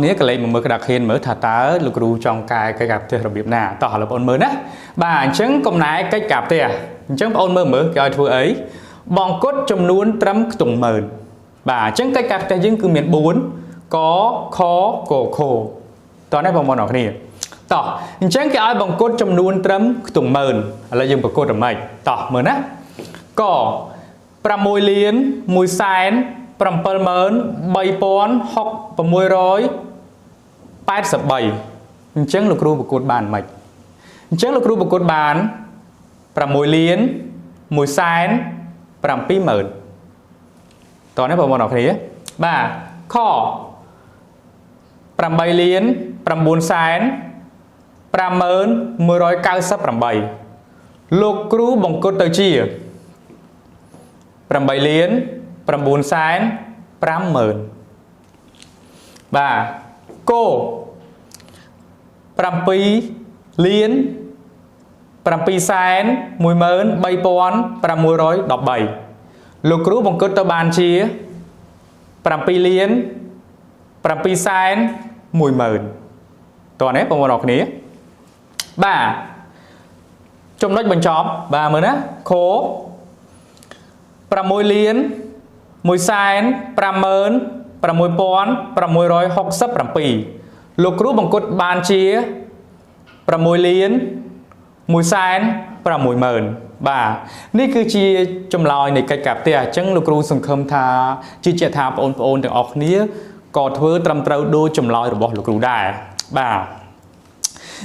Nếu cái lấy một cái đặc hiện mới thả tá lục ru trong cái gặp thì đặc biệt nào tỏ là ôn mới đó bà chứng công nái cách gặp thì chứng ôn mới mới cho thua ấy bong cốt trong nuôn trắm tùng mờn bà chứng cách gặp thì chứng cứ miền 4 có khó cổ khổ tỏ này bằng một nọ này tỏ chứng cái ai bong cốt trong nuôn trắm tùng mờn là dùng bọc cốt ở mày tỏ mờn á có pram môi liên mùi sán pram pơ mờn bay pón học và môi rối 87 ចឹងលោកគ្រូប្រកួតបានមិនអញ្ចឹងលោកគ្រូប្រកួតបាន6លាន1សែន70000តោះនេះបងប្អូនអរគ្នាបាទខ8លាន9សែន50198លោកគ្រូបង្គុតទៅជា8លាន9សែន50000បាទគោ7លាន7សែន13613លោកគ្រូបង្គុតទៅបានជា7លាន7សែន10000តោះនេះបងប្អូនអរគ្នាបាទចំណុចបញ្ចប់បាទមើលណាខ6លាន1សែន56667លោកគ្រូបង្គុតបានជា6លាន1សែន60000បាទនេះគឺជាចម្លើយនៃកិច្ចការផ្ទះអញ្ចឹងលោកគ្រូសង្ឃឹមថាជឿជាក់ថាបងប្អូនទាំងអស់គ្នាក៏ធ្វើត្រឹមត្រូវដូចចម្លើយរបស់លោកគ្រូដែរបាទ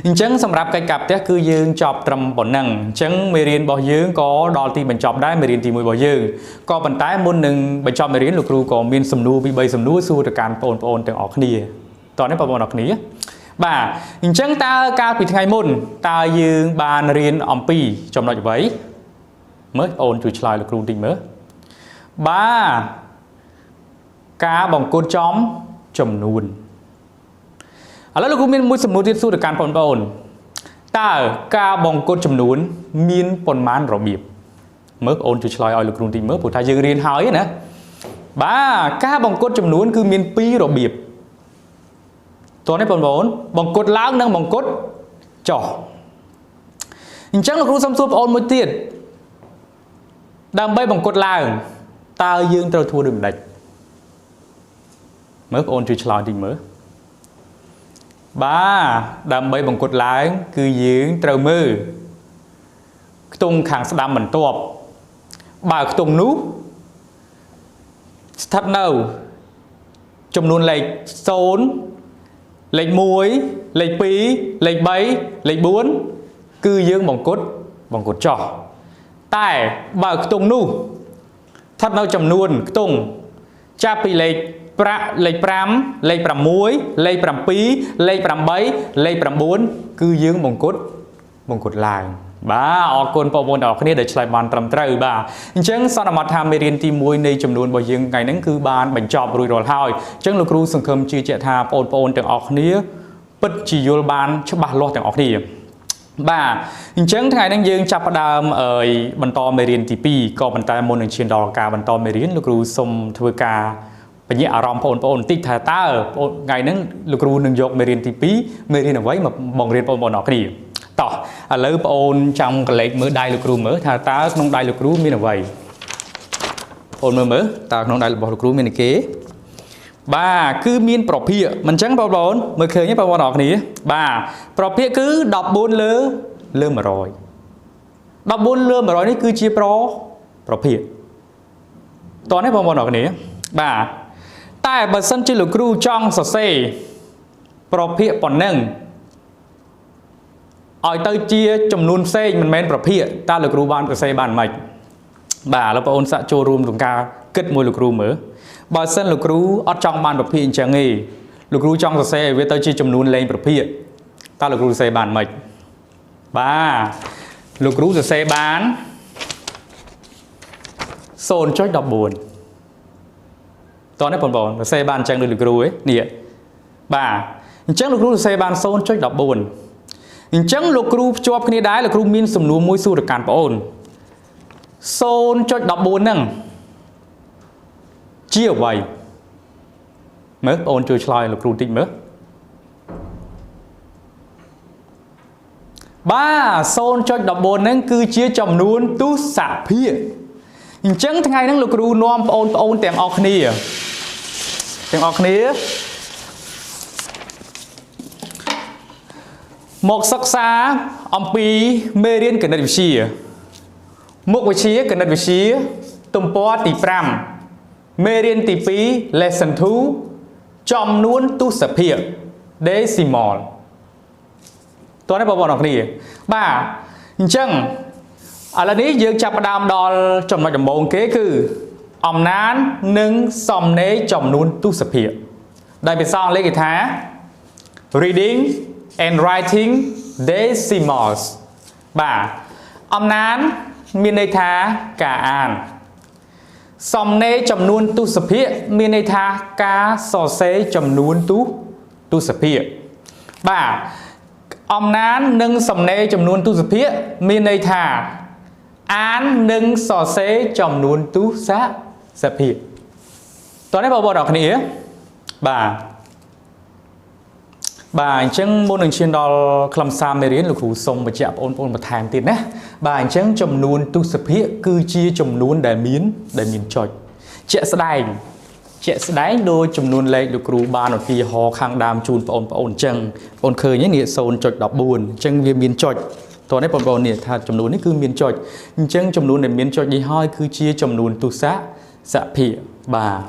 អញ្ចឹងសម្រាប់កិច្ចការផ្ទះគឺយើងចប់ត្រឹមប៉ុណ្ណឹងអញ្ចឹងមេរៀនរបស់យើងក៏ដល់ទីបញ្ចប់ដែរមេរៀនទី1របស់យើងក៏ប៉ុន្តែមុននឹងបញ្ចប់មេរៀនលោកគ្រូក៏មានសំណួរពី3សំណួរសួរទៅកាន់បងប្អូនទាំងអស់គ្នាតោះនេះបងប្អូនអរគ្នាបាទអញ្ចឹងតើកាលពីថ្ងៃមុនតើយើងបានរៀនអំពីចំណុចអ្វីមើលបងប្អូនជួយឆ្លើយលោកគ្រូតិចមើលបាទការបង្គុតចំនួនឥឡូវលោកគ្រូមានមួយសំណួរទៀតសួរទៅកាន់បងប្អូនតើការបង្គុតចំនួនមានប៉ុន្មានរបៀបមើលបងប្អូនជួយឆ្លើយឲ្យលោកគ្រូតិចមើលព្រោះថាយើងរៀនហើយណាបាទការបង្គុតចំនួនគឺមាន2របៀបតោះនេះបងប្អូនបង្គុតឡើងនិងបង្គុតចុះអញ្ចឹងលោកគ្រូសូមសួរបងប្អូនមួយទៀតដើម្បីបង្គុតឡើងតើយើងត្រូវធ្វើដូចម្ដេចមើលបងប្អូនជួយឆ្លើយតិចមើលបាទដើម្បីបង្គុតឡើងគឺយើងត្រូវមើលខ្ទង់ខាងស្ដាំបន្ទាប់បើខ្ទង់នោះស្ថិតនៅចំនួនលេខ0លេខ1លេខ2លេខ3លេខ4គឺយើងបង្គុតចុះតែបើខ្ទង់នោះស្ថិតនៅចំនួនខ្ទង់ចាប់ពីលេខ5លេខ6លេខ7លេខ8លេខ9គឺយើងបង្គុតឡើងបាទអរគុណបងប្អូនទាំងអស់គ្នាដែលឆ្លើយបានត្រឹមត្រូវបាទអញ្ចឹងសន្មតថាមេរៀនទី1នៃចំនួនរបស់យើងថ្ងៃហ្នឹងគឺបានបញ្ចប់រួចរាល់ហើយអញ្ចឹងលោកគ្រូសង្ឃឹមជឿជាក់ថាបងប្អូនទាំងអស់គ្នាពិតជាយល់បានច្បាស់លាស់ទាំងអស់គ្នាបាទអញ្ចឹងថ្ងៃនេះយើងចាប់ផ្ដើមបន្តមេរៀនទី2ក៏ប៉ុន្តែមុននឹងឈានដល់ការបន្តមេរៀនលោកគ្រូសូមធ្វើការបញ្ញាអារម្មណ៍បងប្អូនបន្តិចថាតើថ្ងៃហ្នឹងលោកគ្រូនឹងយកមេរៀនទី2មេរៀនអ្វីមកបង្រៀនបងប្អូនអរគ្នាតោះឥឡូវបងប្អូនចាំកលេចមើលដៃលោកគ្រូមើលថាតើក្នុងដៃលោកគ្រូមានអ្វីបងប្អូនមើលតើក្នុងដៃរបស់លោកគ្រូមានអីគេបាទគឺមានប្រភេទមិនចឹងបងប្អូនមើលឃើញទេបងប្អូនអរគ្នាបាទប្រភេទគឺ14លើ100 14លើ100នេះគឺជាប្រភេទតោះនេះបងប្អូនអរគ្នាបាទតែបើសិនជាលោកគ្រូចង់សរសេរប្រភេទប៉ុណ្ណឹងឲ្យទៅជាចំនួនផ្សេងមិនមែនប្រភេទតើលោកគ្រូបានសរសេរបានមិនបាទឥឡូវបងប្អូនសាកចូលរួមក្នុងការគិតមួយលោកគ្រូមើលបើសិនលោកគ្រូអត់ចង់បានប្រភេទអញ្ចឹងទេលោកគ្រូចង់សរសេរឲ្យវាទៅជាចំនួនលេងប្រភេទតើលោកគ្រូសរសេរបានមិនបាទលោកគ្រូសរសេរបាន0.14តោះនេះបងប្អូនសរសេរបានអញ្ចឹងដូចលោកគ្រូឯនេះបាទអញ្ចឹងលោកគ្រូសរសេរបាន 0.14 អញ្ចឹងលោកគ្រូភ្ជាប់គ្នាដែរលោកគ្រូមានសំណួរមួយសួរទៅកាន់បងប្អូន 0.14 ហ្នឹងជាអ្វីមើលបងប្អូនជួយឆ្លើយលោកគ្រូតិចមើល ba xôn cho đọc bồn nâng cư chia chồng nuôn tú xạ phía chẳng ngay nâng lục rù nôm ôn tèm ọc nìa tèm ọc nìa một sắc xa ông pi mê riêng cần đất xìa một vị trí cần đất xìa tùm bó tỷ pram mê riêng tỷ phí lesson thú chom nuôn tu sập hiện đế xì mòn tôi nói bảo đọc đi ba chăng ở lầnนี้dương chập đam đo trong nội đồng bộ kế cư ông nán nâng xòm nế chom nuôn tu sập hiện đây bị sao lấy cái thá reading and writing decimals ba ông nán miền đây thá cả an xòm nế chom nuôn tu sập hiện miền đây thá cá sò xế chom nuôn tu sập hiện ba ông nán nâng xòm nế chom nuôn tu sập hiện miền đây thá án nâng sò xế chom nuôn tu sập hiện tôi nói bảo đọc này bà chẳng môn đường chuyên đo khlam xa mê riêng lục hữu sông và chạp ôn một thang tiền nè bà chẳng chồng nuôn tu sập hiện cư chia chồng nuôn để miến choj chạy sẽ đánh đôi chồng nuôn lên lục rù ba nó phi ho khang đam chun và ôn chân ôn khơi nhé nghĩa sôn choj đọc buồn chân viên miến choj tôi nói bọn nè thà chồng nuôn ấy cứ miến choj chân chồng nuôn để miến choj đi hoi cư chia chồng nuôn tu xạ phía bà